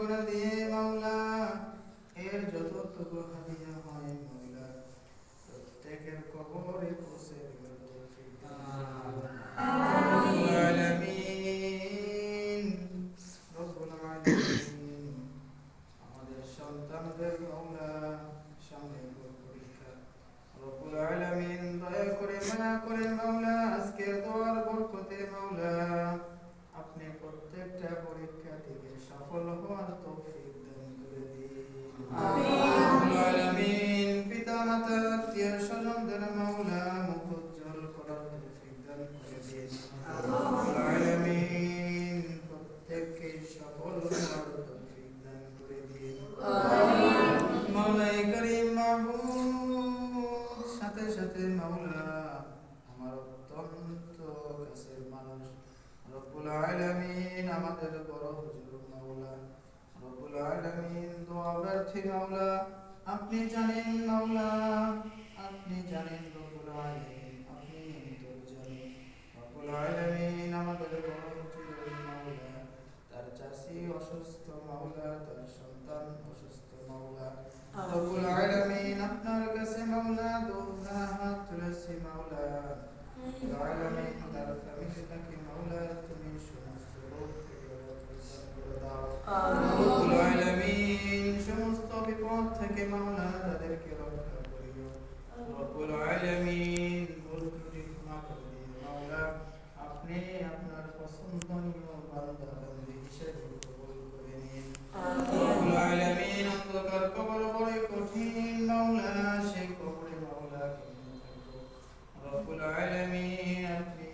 করে দিয়ে মাওলা এর যতটুকু হাদিয়া হয় মাওলা প্রত্যেকের কবরে পৌঁছে দিও তৌফিক রব্বুল আলামিন রব্বুল আলামিন আমাদের সন্তানদের মাওলা সামনে পরীক্ষা রব্বুল আলামিন দয়া করে মায়া করে মাওলা আজকের দোয়ার বরকতে মাওলা আপনি প্রত্যেকটা পরীক্ষা থেকে সফল হওয়ার তৌফিক দান করে দিন রব্বুল আলামিন পিতা মাতা আত্মীয় স্বজনদের মাওলা মুখ উজ্জ্বল করার তৌফিক দান করে দিন রব্বুল আলামিন প্রত্যেককে সফল হওয়ার তৌফিক দান করে দিন মাওলাই করিম মাহবুব সাথে সাথে মাওলা আমার অত্যন্ত কাছের মানুষ রব্বুল আলামিন আমাদের বড় হুজুর মাওলা রব্বুল আলামিন দোয়া ব্যর্থী মাওলা আপনি জানেন মাওলা আপনি জানেন রব্বুল আলামিন আপনি জানেন রব্বুল আলামিন আমাদের বড় হুজুর মাওলা তার চাচি অসুস্থ মাওলা তার সন্তান অসুস্থ মাওলা রব্বুল আলামিন আপনার কাছে মাওলা দুআ হাত তুলেছি মাওলা রব্বুল আলামিন তার ফ্যামিলিটাকে মাওলা তুমি সমস্ত রোগ থেকে রক্ষা করে দাও রব্বুল আলামিন সমস্ত বিপদ থেকে মাওলা তাদেরকে রক্ষা করিও রব্বুল আলামিন ভুল ত্রুটি ক্ষমা করে দিও মাওলা আপনি আপনার পছন্দনীয় বান্দা বান্দী হিসেবে কবুল করে নিন রব্বুল আলামিন অন্ধকার কবর বড় কঠিন মাওলা সেই কবরে মাওলা কেমনে থাকবো রব্বুল আলামিন আপনি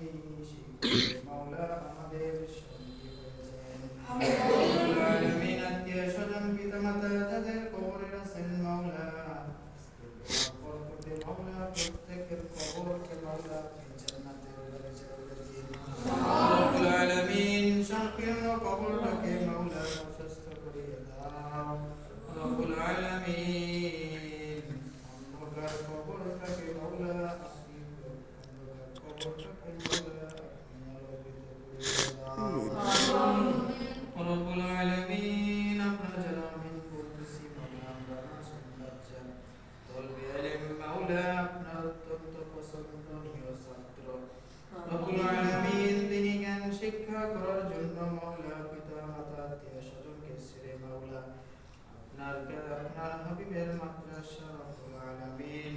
সেই কবরে মাওলা আমাদের সঙ্গী হয়েছেন রব্বুল আলামিন আত্মীয় স্বজন পিতা মাতা যাদের কবরে আছেন মাওলা বরকতে মাওলা প্রত্যেকের কবরকে মাওলা আপনি জান্নাতের বাগিচা করে দিন রব্বুল আলামিন সংকীর্ণ কবরটাকে মাওলা প্রশস্ত করিয়ে দাও রব্বুল আলামিন অন্ধকার কবরটাকে মাওলা আপনি অন্ধকার কবরটাকে মাওলা আপনি আলোকিত করিয়ে দাও রব্বুল আলামিন আমরা যারা আমিন বলতেছি মাওলা আমরা মাসুম বাচ্চা বলবে আলেম মাওলা আপনার অত্যন্ত পছন্দনীয় ছাত্র রব্বুল আলামিন দিনী জ্ঞান শিক্ষা করার জন্য মাওলা পিতা মাতা আত্মীয় স্বজনকে ছেড়ে মাওলা আপনার হাবিবের মাদ্রাসা রব্বুল আলামিন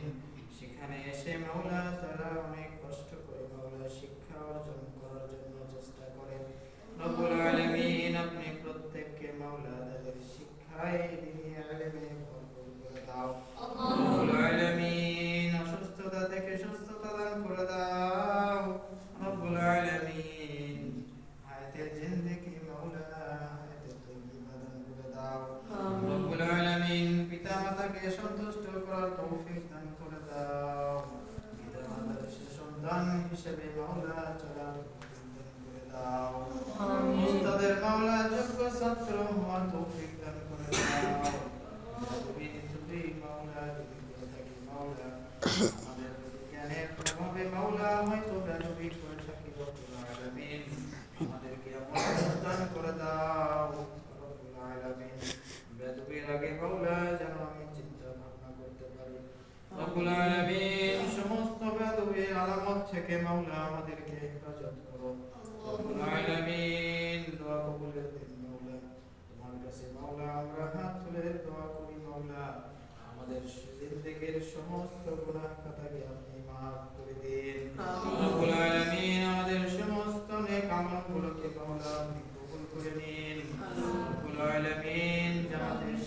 সেখানে এসে মাওলা তারা অনেক কষ্ট করে মাওলা শিক্ষা অর্জন করার জন্য চেষ্টা করে রব্বুল আলামিন আপনি প্রত্যেককে মাওলা তাদের শিক্ষায় দিনী ইলমে ভরপুর করে দাও রব্বুল আলামিন অসুস্থতা থেকে সুস্থতা দান করে দাও রব্বুল আলামিন হায়াতে জিন্দেগি মাওলা হায়াতে তয়্যিবা দান করে দাও রব্বুল আলামিন পিতা মাতাকে সন্তুষ্ট করার তৌফিক দান করে দাও পিতা মাতার সন্তান হিসেবে মাওলা চলার তৌফিক দান করে দাও উস্তাদের মাওলা যোগ্য ছাত্র হওয়ার তৌফিক দান করে দাও তুমি যদি মাওলা যদি করে থাকি মাওলা আমাদের জ্ঞানের প্রভাবে মাওলা হয়তো বেনবী করে থাকি রব্বুল আলামিন আমাদেরকে আমল দান করে দাও রব্বুল আলামিন বেদবীর আগে মাওলা যেন আমি চিন্তা ভাবনা করতে পারি রব্বুল আলামিন সমস্ত বেদবীর আলামত থেকে মাওলা আমাদেরকে হেফাজত করো রব্বুল আলামিন দোয়া কবুলের দিন মাওলা তোমার কাছে মাওলা আমরা হাত তুলে দোয়া করি মাওলা আমাদের জিন্দেগীর সমস্ত গুনাহ খাতাকে আপনি maaf করে দিন রব্বুল আলামিন আমাদের সমস্ত নেক আমলগুলোকে মাওলা আপনি কবুল করে নিন রব্বুল আলামিন জান্নাতের